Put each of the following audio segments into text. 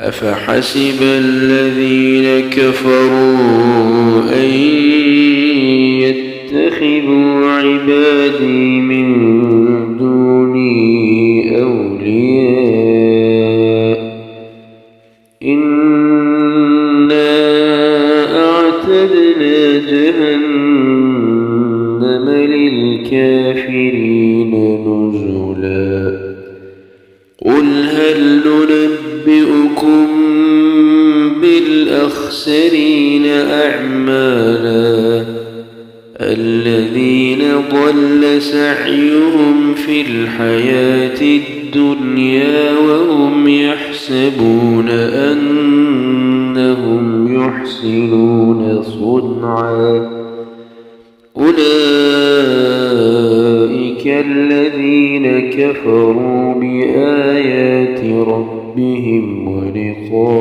أفحسب الذين كفروا أن يتخذوا عبادي من دوني أولياء إنا أعتدنا جهنم للكافرين نزلا قل هل ننبئكم بالأخسرين أعمالا الذين ضل سعيهم في الحياة الدنيا وهم يحسبون أنهم يحسنون صنعا أولئك الذين كفروا بآيات ربهم ولقائه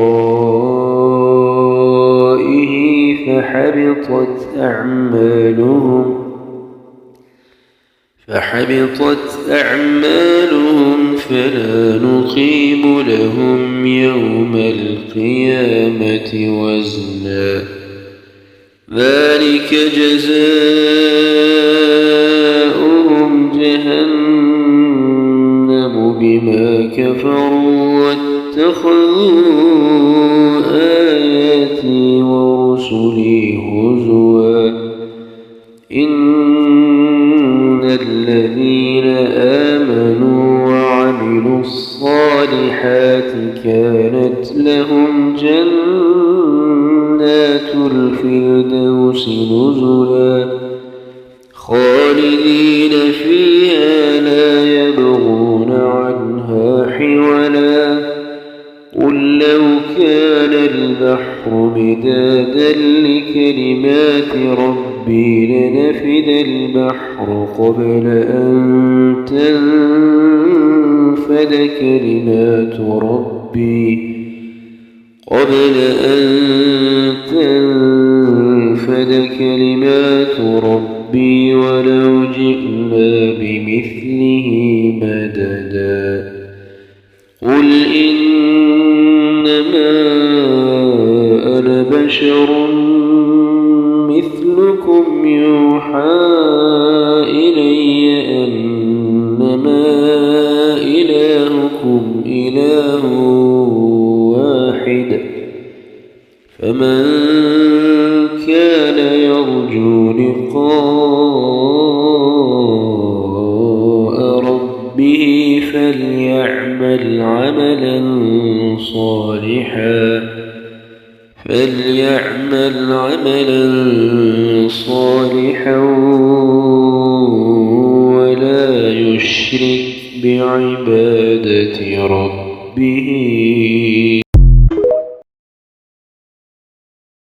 فحبطت أعمالهم فلا نقيم لهم يوم القيامة وزنا ذلك جزاؤهم جهنم بما كفروا واتخذوا آياتي ورسلي هزوا إن الذين آمنوا وعملوا الصالحات كانت لهم جنات الفردوس نزلا خالدين فيها لا يبغون عنها حولا قل لو كان البحر مدادا لكلمات ربي لنفد البحر قبل أن تنفد كلمات ربي ولو جئنا بمثله مددا قل إنما أنا بشر مثلكم يوحى إلي أنما إلهكم إله واحد فمن كان يرجو لقاء ربه فليعمل عملا صالحا ولا يشرك بعبادة ربه